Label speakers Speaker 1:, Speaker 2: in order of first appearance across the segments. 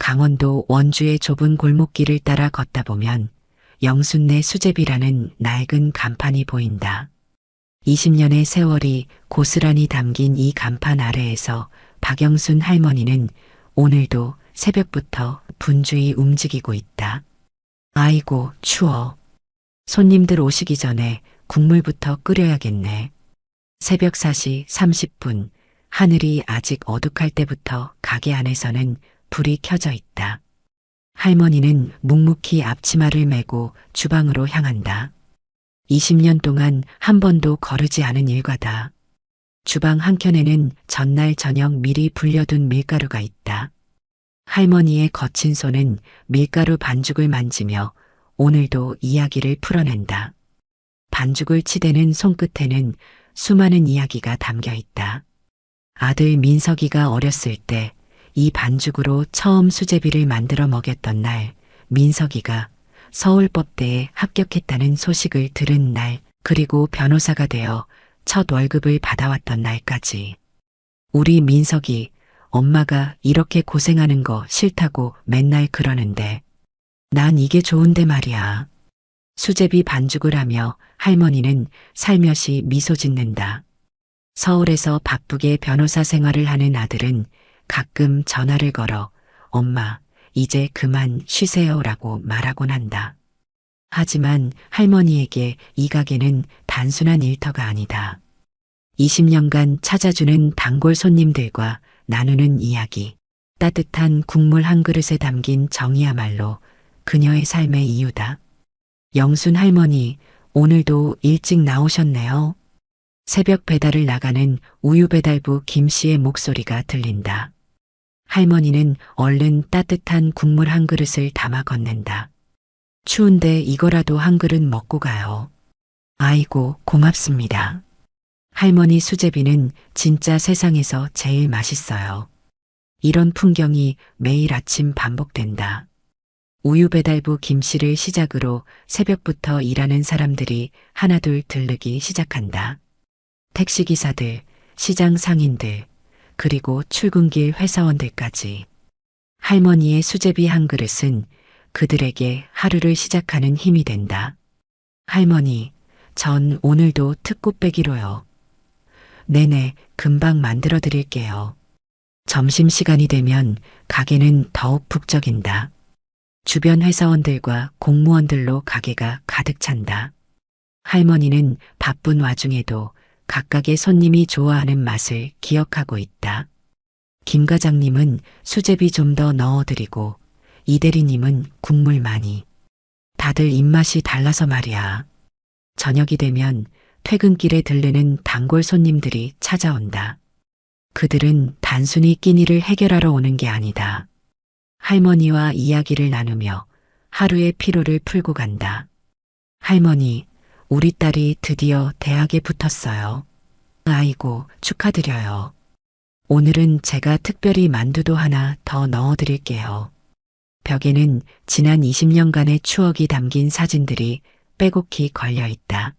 Speaker 1: 강원도 원주의 좁은 골목길을 따라 걷다 보면 영순네 수제비라는 낡은 간판이 보인다. 20년의 세월이 고스란히 담긴 이 간판 아래에서 박영순 할머니는 오늘도 새벽부터 분주히 움직이고 있다. 아이고, 추워. 손님들 오시기 전에 국물부터 끓여야겠네. 새벽 4시 30분, 하늘이 아직 어둑할 때부터 가게 안에서는 불이 켜져 있다. 할머니는 묵묵히 앞치마를 메고 주방으로 향한다. 20년 동안 한 번도 거르지 않은 일과다. 주방 한켠에는 전날 저녁 미리 불려둔 밀가루가 있다. 할머니의 거친 손은 밀가루 반죽을 만지며 오늘도 이야기를 풀어낸다. 반죽을 치대는 손끝에는 수많은 이야기가 담겨 있다. 아들 민석이가 어렸을 때 이 반죽으로 처음 수제비를 만들어 먹였던 날, 민석이가 서울법대에 합격했다는 소식을 들은 날, 그리고 변호사가 되어 첫 월급을 받아왔던 날까지. 우리 민석이 엄마가 이렇게 고생하는 거 싫다고 맨날 그러는데 난 이게 좋은데 말이야. 수제비 반죽을 하며 할머니는 살며시 미소 짓는다. 서울에서 바쁘게 변호사 생활을 하는 아들은 가끔 전화를 걸어 엄마, 이제 그만 쉬세요라고 말하곤 한다. 하지만 할머니에게 이 가게는 단순한 일터가 아니다. 20년간 찾아주는 단골 손님들과 나누는 이야기, 따뜻한 국물 한 그릇에 담긴 정이야말로 그녀의 삶의 이유다. 영순 할머니, 오늘도 일찍 나오셨네요. 새벽 배달을 나가는 우유배달부 김씨의 목소리가 들린다. 할머니는 얼른 따뜻한 국물 한 그릇을 담아 건넨다. 추운데 이거라도 한 그릇 먹고 가요. 아이고, 고맙습니다. 할머니 수제비는 진짜 세상에서 제일 맛있어요. 이런 풍경이 매일 아침 반복된다. 우유배달부 김씨를 시작으로 새벽부터 일하는 사람들이 하나둘 들르기 시작한다. 택시기사들, 시장 상인들, 그리고 출근길 회사원들까지. 할머니의 수제비 한 그릇은 그들에게 하루를 시작하는 힘이 된다. 할머니, 전 오늘도 특급 빼기로요. 네네, 금방 만들어 드릴게요. 점심시간이 되면 가게는 더욱 북적인다. 주변 회사원들과 공무원들로 가게가 가득 찬다. 할머니는 바쁜 와중에도 각각의 손님이 좋아하는 맛을 기억하고 있다. 김 과장님은 수제비 좀 더 넣어드리고 이 대리님은 국물 많이. 다들 입맛이 달라서 말이야. 저녁이 되면 퇴근길에 들르는 단골 손님들이 찾아온다. 그들은 단순히 끼니를 해결하러 오는 게 아니다. 할머니와 이야기를 나누며 하루의 피로를 풀고 간다. 할머니, 우리 딸이 드디어 대학에 붙었어요. 아이고, 축하드려요. 오늘은 제가 특별히 만두도 하나 더 넣어드릴게요. 벽에는 지난 20년간의 추억이 담긴 사진들이 빼곡히 걸려 있다.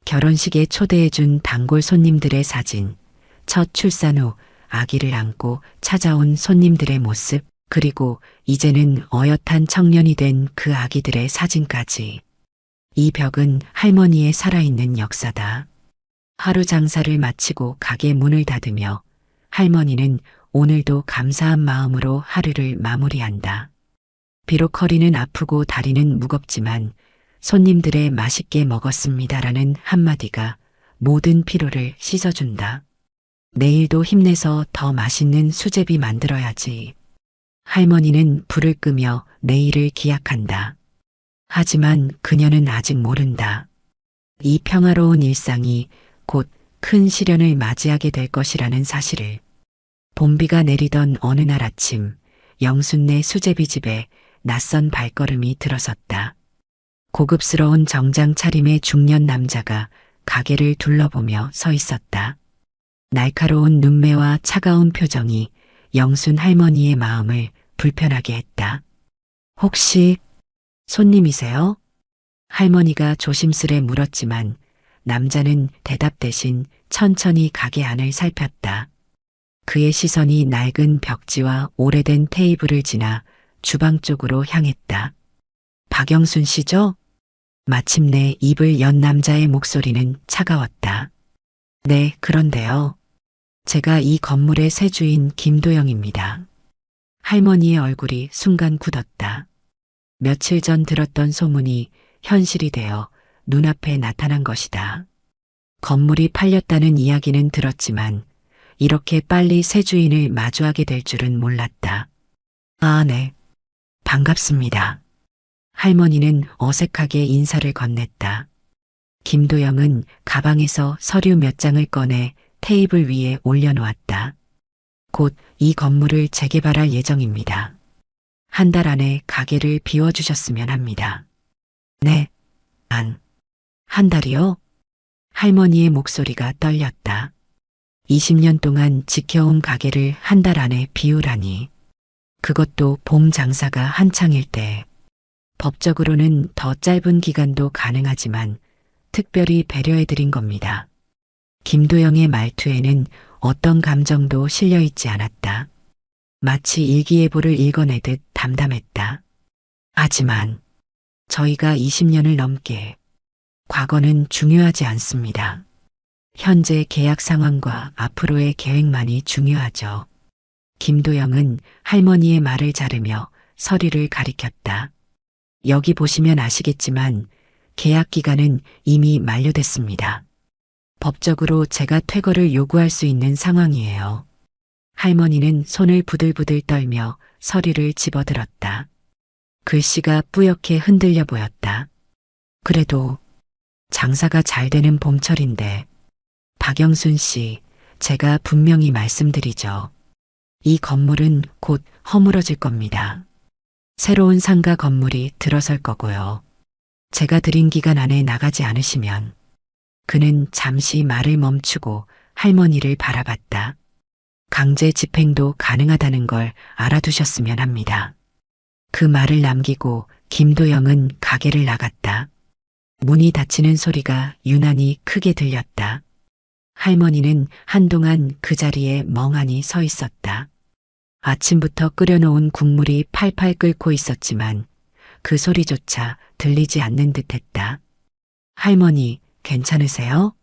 Speaker 1: 결혼식에 초대해준 단골 손님들의 사진, 첫 출산 후 아기를 안고 찾아온 손님들의 모습, 그리고 이제는 어엿한 청년이 된 그 아기들의 사진까지. 이 벽은 할머니의 살아있는 역사다. 하루 장사를 마치고 가게 문을 닫으며 할머니는 오늘도 감사한 마음으로 하루를 마무리한다. 비록 허리는 아프고 다리는 무겁지만 손님들의 맛있게 먹었습니다라는 한마디가 모든 피로를 씻어준다. 내일도 힘내서 더 맛있는 수제비 만들어야지. 할머니는 불을 끄며 내일을 기약한다. 하지만 그녀는 아직 모른다. 이 평화로운 일상이 곧 큰 시련을 맞이하게 될 것이라는 사실을. 봄비가 내리던 어느 날 아침, 영순네 수제비집에 낯선 발걸음이 들어섰다. 고급스러운 정장 차림의 중년 남자가 가게를 둘러보며 서 있었다. 날카로운 눈매와 차가운 표정이 영순 할머니의 마음을 불편하게 했다. 혹시 손님이세요? 할머니가 조심스레 물었지만 남자는 대답 대신 천천히 가게 안을 살폈다. 그의 시선이 낡은 벽지와 오래된 테이블을 지나 주방 쪽으로 향했다. 박영순 씨죠? 마침내 입을 연 남자의 목소리는 차가웠다. 네, 그런데요. 제가 이 건물의 새 주인 김도영입니다. 할머니의 얼굴이 순간 굳었다. 며칠 전 들었던 소문이 현실이 되어 눈앞에 나타난 것이다. 건물이 팔렸다는 이야기는 들었지만 이렇게 빨리 새 주인을 마주하게 될 줄은 몰랐다. 아, 네. 반갑습니다. 할머니는 어색하게 인사를 건넸다. 김도영은 가방에서 서류 몇 장을 꺼내 테이블 위에 올려놓았다. 곧 이 건물을 재개발할 예정입니다. 한 달 안에 가게를 비워주셨으면 합니다. 네, 한 달이요? 할머니의 목소리가 떨렸다. 20년 동안 지켜온 가게를 한 달 안에 비우라니. 그것도 봄 장사가 한창일 때. 법적으로는 더 짧은 기간도 가능하지만 특별히 배려해드린 겁니다. 김도영의 말투에는 어떤 감정도 실려있지 않았다. 마치 일기예보를 읽어내듯 담담했다. 하지만 저희가 20년을 넘게 과거는 중요하지 않습니다. 현재 계약 상황과 앞으로의 계획만이 중요하죠. 김도영은 할머니의 말을 자르며 서류를 가리켰다. 여기 보시면 아시겠지만 계약 기간은 이미 만료됐습니다. 법적으로 제가 퇴거를 요구할 수 있는 상황이에요. 할머니는 손을 부들부들 떨며 서류를 집어들었다. 글씨가 뿌옇게 흔들려 보였다. 그래도 장사가 잘 되는 봄철인데 박영순 씨, 제가 분명히 말씀드리죠. 이 건물은 곧 허물어질 겁니다. 새로운 상가 건물이 들어설 거고요. 제가 드린 기간 안에 나가지 않으시면 그는 잠시 말을 멈추고 할머니를 바라봤다. 강제 집행도 가능하다는 걸 알아두셨으면 합니다. 그 말을 남기고 김도영은 가게를 나갔다. 문이 닫히는 소리가 유난히 크게 들렸다. 할머니는 한동안 그 자리에 멍하니 서 있었다. 아침부터 끓여놓은 국물이 팔팔 끓고 있었지만 그 소리조차 들리지 않는 듯했다. 할머니, 괜찮으세요?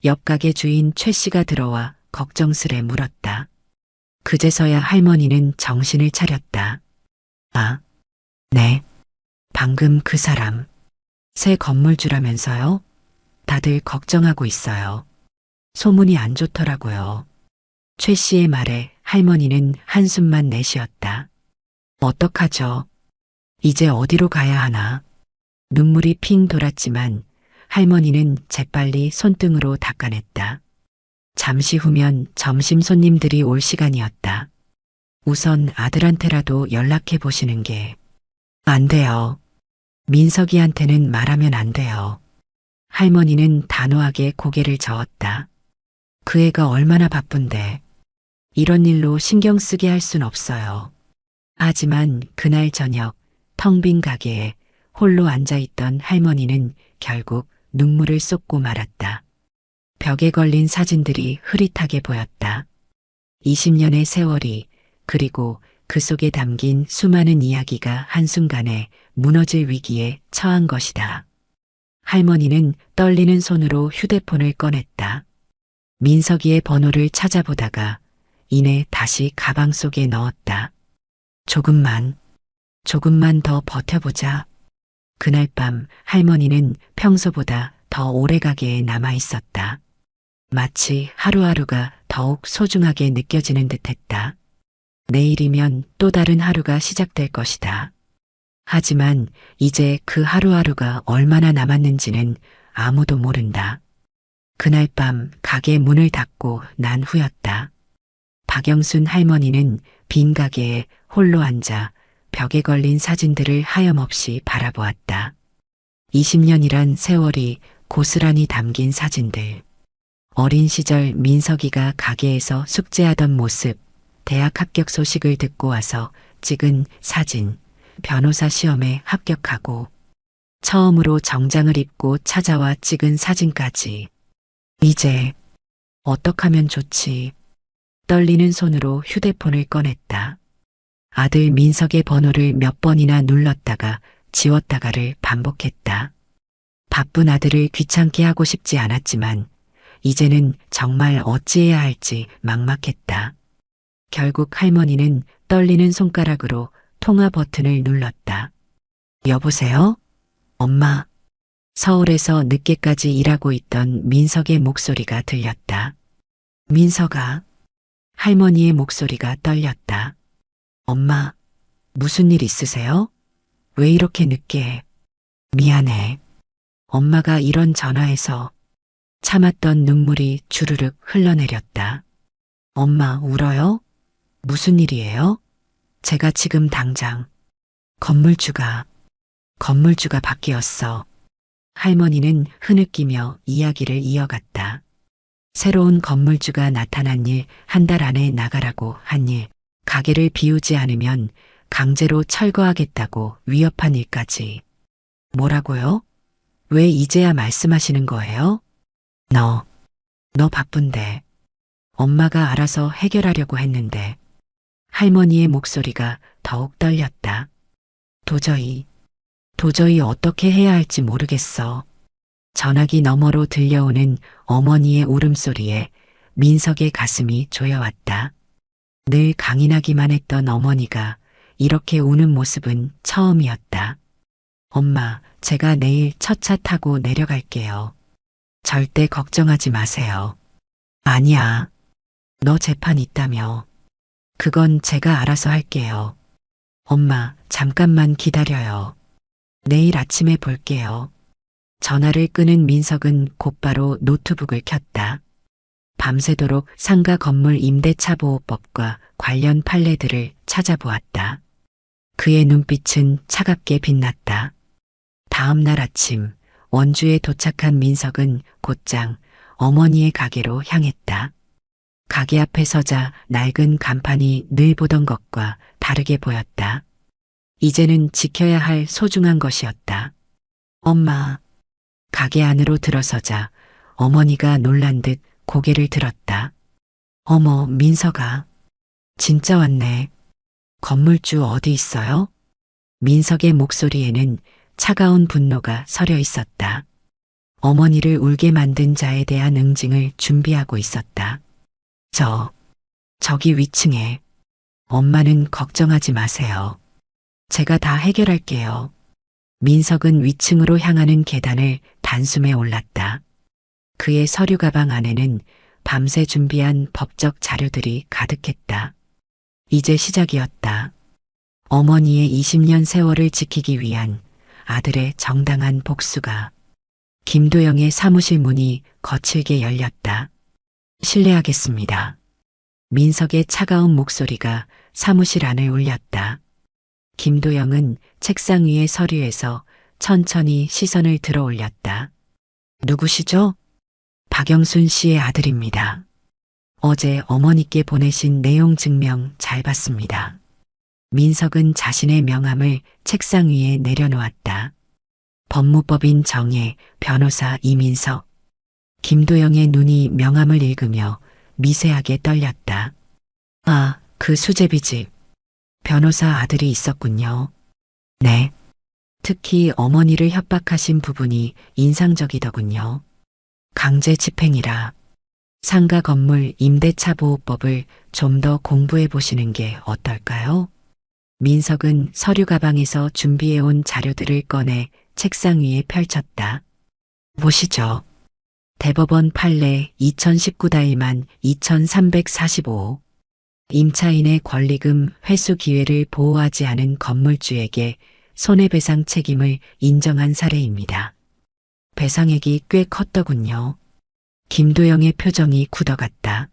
Speaker 1: 옆 가게 주인 최 씨가 들어와 걱정스레 물었다. 그제서야 할머니는 정신을 차렸다. 아, 네. 방금 그 사람. 새 건물주라면서요? 다들 걱정하고 있어요. 소문이 안 좋더라고요. 최 씨의 말에 할머니는 한숨만 내쉬었다. 어떡하죠? 이제 어디로 가야 하나? 눈물이 핑 돌았지만 할머니는 재빨리 손등으로 닦아냈다. 잠시 후면 점심 손님들이 올 시간이었다. 우선 아들한테라도 연락해 보시는 게. 안 돼요. 민석이한테는 말하면 안 돼요. 할머니는 단호하게 고개를 저었다. 그 애가 얼마나 바쁜데 이런 일로 신경 쓰게 할 순 없어요. 하지만 그날 저녁 텅 빈 가게에 홀로 앉아있던 할머니는 결국 눈물을 쏟고 말았다. 벽에 걸린 사진들이 흐릿하게 보였다. 20년의 세월이 그리고 그 속에 담긴 수많은 이야기가 한순간에 무너질 위기에 처한 것이다. 할머니는 떨리는 손으로 휴대폰을 꺼냈다. 민석이의 번호를 찾아보다가 이내 다시 가방 속에 넣었다. 조금만 더 버텨보자. 그날 밤 할머니는 평소보다 더 오래 가게에 남아 있었다. 마치 하루하루가 더욱 소중하게 느껴지는 듯했다. 내일이면 또 다른 하루가 시작될 것이다. 하지만 이제 그 하루하루가 얼마나 남았는지는 아무도 모른다. 그날 밤 가게 문을 닫고 난 후였다. 박영순 할머니는 빈 가게에 홀로 앉아 벽에 걸린 사진들을 하염없이 바라보았다. 20년이란 세월이 고스란히 담긴 사진들. 어린 시절 민석이가 가게에서 숙제하던 모습, 대학 합격 소식을 듣고 와서 찍은 사진, 변호사 시험에 합격하고 처음으로 정장을 입고 찾아와 찍은 사진까지. 이제 어떡하면 좋지? 떨리는 손으로 휴대폰을 꺼냈다. 아들 민석의 번호를 몇 번이나 눌렀다가 지웠다가를 반복했다. 바쁜 아들을 귀찮게 하고 싶지 않았지만 이제는 정말 어찌해야 할지 막막했다. 결국 할머니는 떨리는 손가락으로 통화 버튼을 눌렀다. 여보세요? 엄마. 서울에서 늦게까지 일하고 있던 민석의 목소리가 들렸다. 민석아. 할머니의 목소리가 떨렸다. 엄마, 무슨 일 있으세요? 왜 이렇게 늦게? 미안해. 엄마가 이런 전화해서 참았던 눈물이 주르륵 흘러내렸다. 엄마, 울어요? 무슨 일이에요? 제가 지금 당장 건물주가 바뀌었어. 할머니는 흐느끼며 이야기를 이어갔다. 새로운 건물주가 나타난 일, 한 달 안에 나가라고 한 일, 가게를 비우지 않으면 강제로 철거하겠다고 위협한 일까지. 뭐라고요? 왜 이제야 말씀하시는 거예요? 너 바쁜데. 엄마가 알아서 해결하려고 했는데. 할머니의 목소리가 더욱 떨렸다. 도저히 어떻게 해야 할지 모르겠어. 전화기 너머로 들려오는 어머니의 울음소리에 민석의 가슴이 조여왔다. 늘 강인하기만 했던 어머니가 이렇게 우는 모습은 처음이었다. 엄마, 제가 내일 첫 차 타고 내려갈게요. 절대 걱정하지 마세요. 아니야. 너 재판 있다며. 그건 제가 알아서 할게요. 엄마, 잠깐만 기다려요. 내일 아침에 볼게요. 전화를 끊은 민석은 곧바로 노트북을 켰다. 밤새도록 상가 건물 임대차 보호법과 관련 판례들을 찾아보았다. 그의 눈빛은 차갑게 빛났다. 다음 날 아침 원주에 도착한 민석은 곧장 어머니의 가게로 향했다. 가게 앞에 서자 낡은 간판이 늘 보던 것과 다르게 보였다. 이제는 지켜야 할 소중한 것이었다. 엄마. 가게 안으로 들어서자 어머니가 놀란 듯 고개를 들었다. 어머, 민석아. 진짜 왔네. 건물주 어디 있어요? 민석의 목소리에는 차가운 분노가 서려 있었다. 어머니를 울게 만든 자에 대한 응징을 준비하고 있었다. 저기 위층에. 엄마는 걱정하지 마세요. 제가 다 해결할게요. 민석은 위층으로 향하는 계단을 단숨에 올랐다. 그의 서류 가방 안에는 밤새 준비한 법적 자료들이 가득했다. 이제 시작이었다. 어머니의 20년 세월을 지키기 위한 아들의 정당한 복수가. 김도영의 사무실 문이 거칠게 열렸다. 실례하겠습니다. 민석의 차가운 목소리가 사무실 안을 울렸다. 김도영은 책상 위의 서류에서 천천히 시선을 들어 올렸다. 누구시죠? 박영순 씨의 아들입니다. 어제 어머니께 보내신 내용 증명 잘 봤습니다. 민석은 자신의 명함을 책상 위에 내려놓았다. 법무법인 정혜, 변호사 이민석. 김도영의 눈이 명함을 읽으며 미세하게 떨렸다. 아, 그 수제비 집. 변호사 아들이 있었군요. 네. 특히 어머니를 협박하신 부분이 인상적이더군요. 강제 집행이라. 상가 건물 임대차 보호법을 좀 더 공부해 보시는 게 어떨까요? 민석은 서류 가방에서 준비해온 자료들을 꺼내 책상 위에 펼쳤다. 보시죠. 대법원 판례 2019-만 2345. 임차인의 권리금 회수 기회를 보호하지 않은 건물주에게 손해배상 책임을 인정한 사례입니다. 배상액이 꽤 컸더군요. 김도영의 표정이 굳어갔다.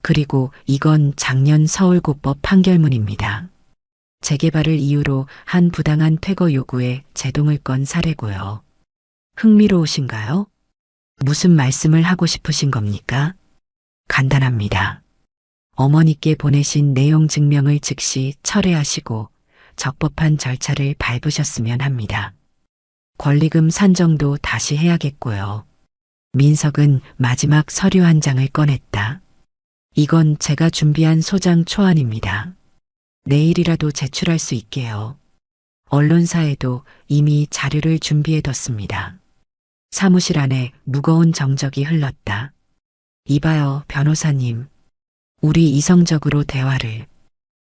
Speaker 1: 그리고 이건 작년 서울고법 판결문입니다. 재개발을 이유로 한 부당한 퇴거 요구에 제동을 건 사례고요. 흥미로우신가요? 무슨 말씀을 하고 싶으신 겁니까? 간단합니다. 어머니께 보내신 내용 증명을 즉시 철회하시고 적법한 절차를 밟으셨으면 합니다. 권리금 산정도 다시 해야겠고요. 민석은 마지막 서류 한 장을 꺼냈다. 이건 제가 준비한 소장 초안입니다. 내일이라도 제출할 수 있게요. 언론사에도 이미 자료를 준비해뒀습니다. 사무실 안에 무거운 정적이 흘렀다. 이봐요, 변호사님. 우리 이성적으로 대화를.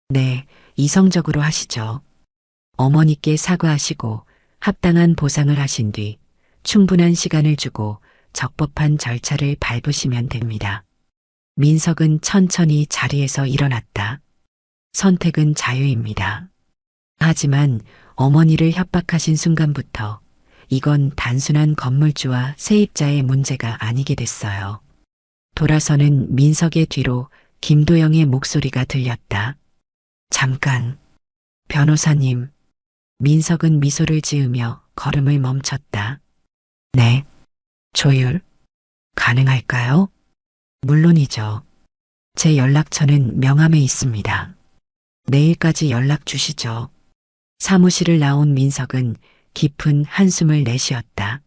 Speaker 1: 네, 이성적으로 하시죠. 어머니께 사과하시고 합당한 보상을 하신 뒤 충분한 시간을 주고 적법한 절차를 밟으시면 됩니다. 민석은 천천히 자리에서 일어났다. 선택은 자유입니다. 하지만 어머니를 협박하신 순간부터 이건 단순한 건물주와 세입자의 문제가 아니게 됐어요. 돌아서는 민석의 뒤로 김도영의 목소리가 들렸다. 잠깐. 변호사님. 민석은 미소를 지으며 걸음을 멈췄다. 네. 조율. 가능할까요? 물론이죠. 제 연락처는 명함에 있습니다. 내일까지 연락 주시죠. 사무실을 나온 민석은 깊은 한숨을 내쉬었다.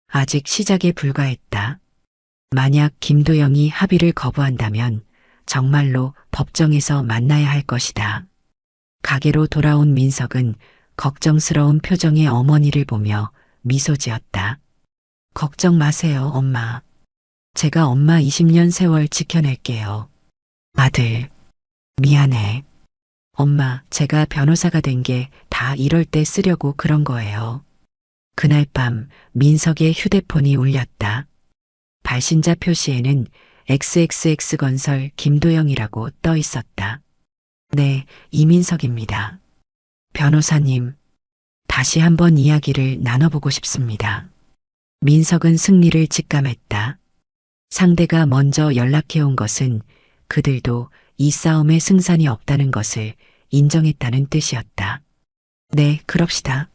Speaker 1: 아직 시작에 불과했다. 만약 김도영이 합의를 거부한다면 정말로 법정에서 만나야 할 것이다. 가게로 돌아온 민석은 걱정스러운 표정의 어머니를 보며 미소 지었다. 걱정 마세요, 엄마. 제가 엄마 20년 세월 지켜낼게요. 아들, 미안해. 엄마, 제가 변호사가 된 게 다 이럴 때 쓰려고 그런 거예요. 그날 밤 민석의 휴대폰이 울렸다. 발신자 표시에는 XXX건설 김도영이라고 떠 있었다. 네, 이민석입니다. 변호사님, 다시 한번 이야기를 나눠보고 싶습니다. 민석은 승리를 직감했다. 상대가 먼저 연락해온 것은 그들도 이 싸움에 승산이 없다는 것을 인정했다는 뜻이었다. 네, 그럽시다.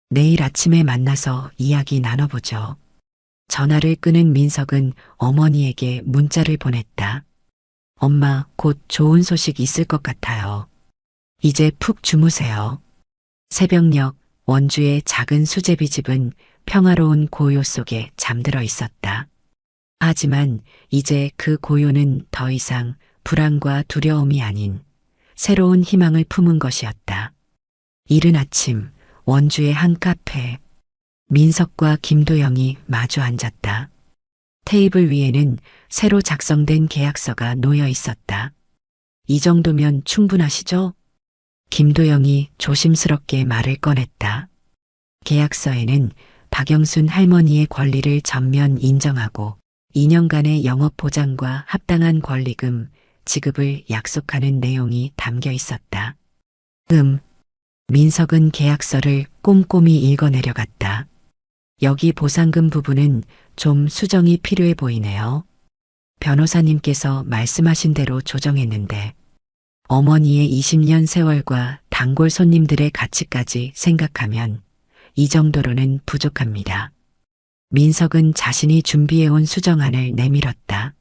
Speaker 1: 내일 아침에 만나서 이야기 나눠보죠. 전화를 끊은 민석은 어머니에게 문자를 보냈다. 엄마, 곧 좋은 소식 있을 것 같아요. 이제 푹 주무세요. 새벽녘 원주의 작은 수제비 집은 평화로운 고요 속에 잠들어 있었다. 하지만 이제 그 고요는 더 이상 불안과 두려움이 아닌 새로운 희망을 품은 것이었다. 이른 아침 원주의 한 카페, 민석과 김도영이 마주 앉았다. 테이블 위에는 새로 작성된 계약서가 놓여 있었다. 이 정도면 충분하시죠? 김도영이 조심스럽게 말을 꺼냈다. 계약서에는 박영순 할머니의 권리를 전면 인정하고 2년간의 영업 보장과 합당한 권리금 지급을 약속하는 내용이 담겨 있었다. 민석은 계약서를 꼼꼼히 읽어내려갔다. 여기 보상금 부분은 좀 수정이 필요해 보이네요. 변호사님께서 말씀하신 대로 조정했는데 어머니의 20년 세월과 단골 손님들의 가치까지 생각하면 이 정도로는 부족합니다. 민석은 자신이 준비해온 수정안을 내밀었다.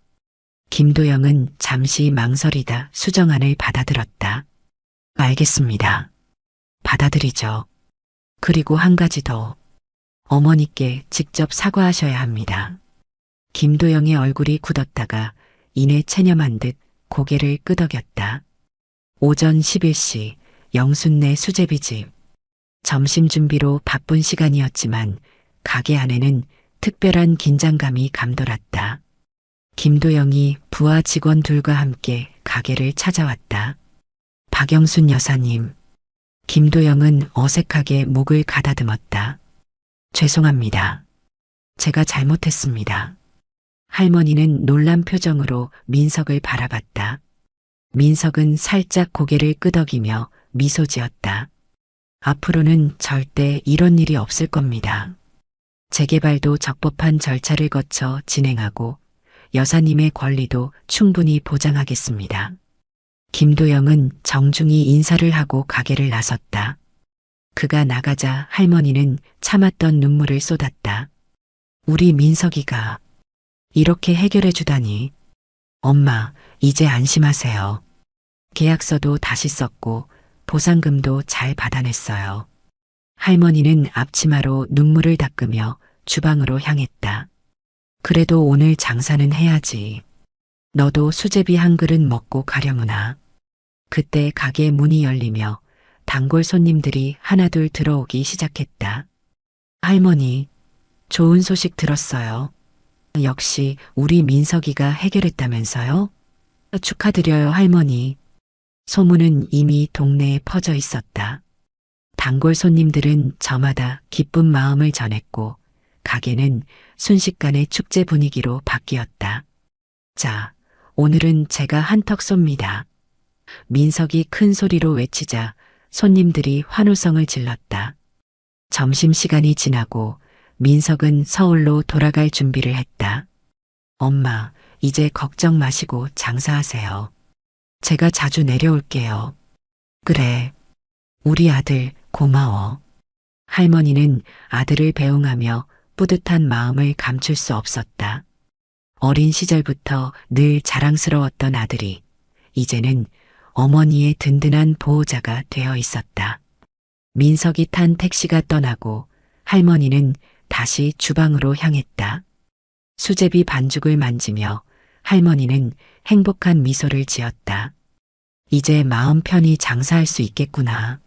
Speaker 1: 김도영은 잠시 망설이다 수정안을 받아들었다. 알겠습니다. 받아들이죠. 그리고 한 가지 더. 어머니께 직접 사과하셔야 합니다. 김도영의 얼굴이 굳었다가 이내 체념한 듯 고개를 끄덕였다. 오전 11시 영순네 수제비집. 점심 준비로 바쁜 시간이었지만 가게 안에는 특별한 긴장감이 감돌았다. 김도영이 부하 직원들과 함께 가게를 찾아왔다. 박영순 여사님. 김도영은 어색하게 목을 가다듬었다. 죄송합니다. 제가 잘못했습니다. 할머니는 놀란 표정으로 민석을 바라봤다. 민석은 살짝 고개를 끄덕이며 미소 지었다. 앞으로는 절대 이런 일이 없을 겁니다. 재개발도 적법한 절차를 거쳐 진행하고 여사님의 권리도 충분히 보장하겠습니다. 김도영은 정중히 인사를 하고 가게를 나섰다. 그가 나가자 할머니는 참았던 눈물을 쏟았다. 우리 민석이가 이렇게 해결해 주다니. 엄마, 이제 안심하세요. 계약서도 다시 썼고 보상금도 잘 받아냈어요. 할머니는 앞치마로 눈물을 닦으며 주방으로 향했다. 그래도 오늘 장사는 해야지. 너도 수제비 한 그릇 먹고 가려무나. 그때 가게 문이 열리며 단골 손님들이 하나둘 들어오기 시작했다. 할머니, 좋은 소식 들었어요. 역시 우리 민석이가 해결했다면서요? 축하드려요, 할머니. 소문은 이미 동네에 퍼져 있었다. 단골 손님들은 저마다 기쁜 마음을 전했고 가게는 순식간에 축제 분위기로 바뀌었다. 자, 오늘은 제가 한턱 쏩니다. 민석이 큰 소리로 외치자 손님들이 환호성을 질렀다. 점심시간이 지나고 민석은 서울로 돌아갈 준비를 했다. 엄마, 이제 걱정 마시고 장사하세요. 제가 자주 내려올게요. 그래, 우리 아들 고마워. 할머니는 아들을 배웅하며 뿌듯한 마음을 감출 수 없었다. 어린 시절부터 늘 자랑스러웠던 아들이 이제는 어머니의 든든한 보호자가 되어 있었다. 민석이 탄 택시가 떠나고 할머니는 다시 주방으로 향했다. 수제비 반죽을 만지며 할머니는 행복한 미소를 지었다. 이제 마음 편히 장사할 수 있겠구나.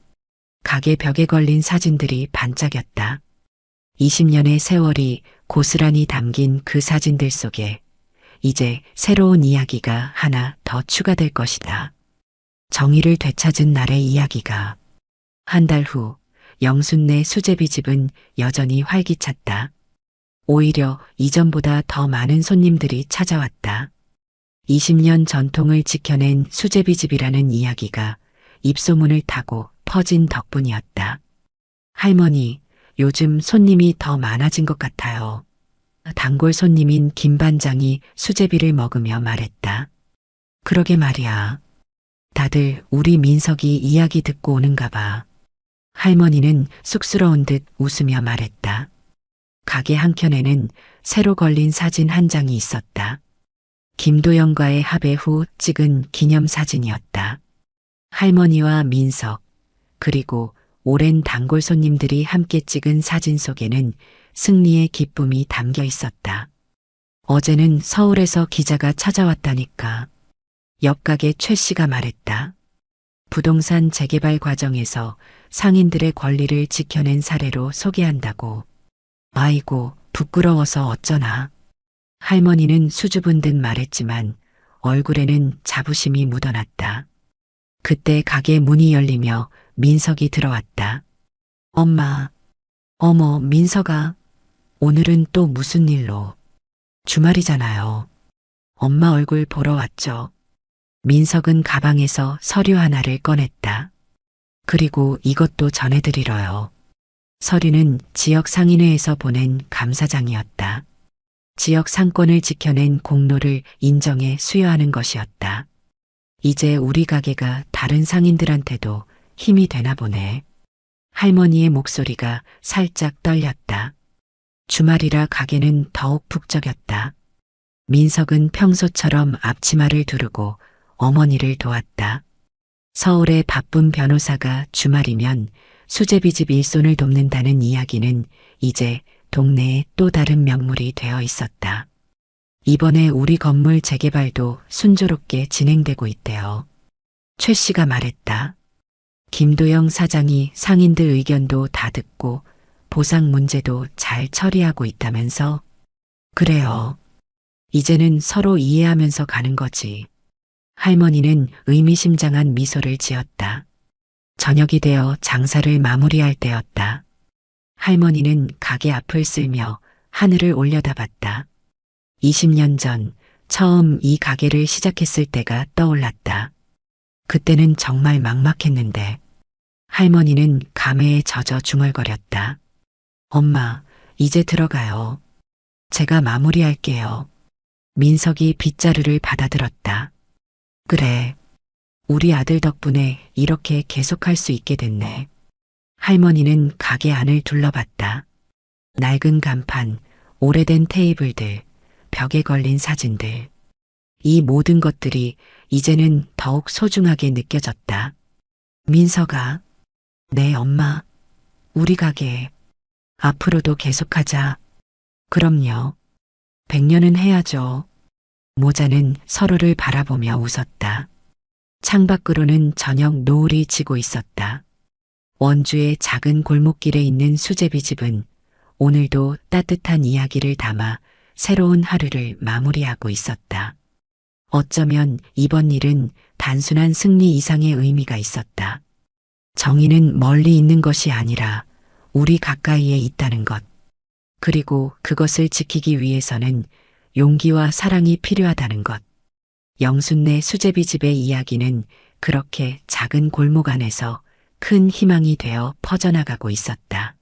Speaker 1: 가게 벽에 걸린 사진들이 반짝였다. 20년의 세월이 고스란히 담긴 그 사진들 속에 이제 새로운 이야기가 하나 더 추가될 것이다. 정의를 되찾은 날의 이야기가. 한 달 후 영순네 수제비집은 여전히 활기찼다. 오히려 이전보다 더 많은 손님들이 찾아왔다. 20년 전통을 지켜낸 수제비집이라는 이야기가 입소문을 타고 퍼진 덕분이었다. 할머니, 요즘 손님이 더 많아진 것 같아요. 단골 손님인 김 반장이 수제비를 먹으며 말했다. 그러게 말이야. 다들 우리 민석이 이야기 듣고 오는가 봐. 할머니는 쑥스러운 듯 웃으며 말했다. 가게 한켠에는 새로 걸린 사진 한 장이 있었다. 김도영과의 합의 후 찍은 기념사진이었다. 할머니와 민석, 그리고 오랜 단골 손님들이 함께 찍은 사진 속에는 승리의 기쁨이 담겨 있었다. 어제는 서울에서 기자가 찾아왔다니까. 옆 가게 최 씨가 말했다. 부동산 재개발 과정에서 상인들의 권리를 지켜낸 사례로 소개한다고. 아이고, 부끄러워서 어쩌나. 할머니는 수줍은 듯 말했지만 얼굴에는 자부심이 묻어났다. 그때 가게 문이 열리며 민석이 들어왔다. 엄마, 어머, 민석아. 오늘은 또 무슨 일로? 주말이잖아요. 엄마 얼굴 보러 왔죠. 민석은 가방에서 서류 하나를 꺼냈다. 그리고 이것도 전해드리러요. 서류는 지역 상인회에서 보낸 감사장이었다. 지역 상권을 지켜낸 공로를 인정해 수여하는 것이었다. 이제 우리 가게가 다른 상인들한테도 힘이 되나 보네. 할머니의 목소리가 살짝 떨렸다. 주말이라 가게는 더욱 북적였다. 민석은 평소처럼 앞치마를 두르고 어머니를 도왔다. 서울의 바쁜 변호사가 주말이면 수제비집 일손을 돕는다는 이야기는 이제 동네에 또 다른 명물이 되어 있었다. 이번에 우리 건물 재개발도 순조롭게 진행되고 있대요. 최 씨가 말했다. 김도영 사장이 상인들 의견도 다 듣고 보상 문제도 잘 처리하고 있다면서? 그래요. 이제는 서로 이해하면서 가는 거지. 할머니는 의미심장한 미소를 지었다. 저녁이 되어 장사를 마무리할 때였다. 할머니는 가게 앞을 쓸며 하늘을 올려다봤다. 20년 전 처음 이 가게를 시작했을 때가 떠올랐다. 그때는 정말 막막했는데 할머니는 감회에 젖어 중얼거렸다. 엄마, 이제 들어가요. 제가 마무리할게요. 민석이 빗자루를 받아들었다. 그래, 우리 아들 덕분에 이렇게 계속할 수 있게 됐네. 할머니는 가게 안을 둘러봤다. 낡은 간판, 오래된 테이블들, 벽에 걸린 사진들. 이 모든 것들이 이제는 더욱 소중하게 느껴졌다. 민석아, 네 엄마, 우리 가게 앞으로도 계속하자. 그럼요. 100년은 해야죠. 모자는 서로를 바라보며 웃었다. 창밖으로는 저녁 노을이 지고 있었다. 원주의 작은 골목길에 있는 수제비 집은 오늘도 따뜻한 이야기를 담아 새로운 하루를 마무리하고 있었다. 어쩌면 이번 일은 단순한 승리 이상의 의미가 있었다. 정의는 멀리 있는 것이 아니라 우리 가까이에 있다는 것. 그리고 그것을 지키기 위해서는 용기와 사랑이 필요하다는 것. 영순네 수제비 집의 이야기는 그렇게 작은 골목 안에서 큰 희망이 되어 퍼져나가고 있었다.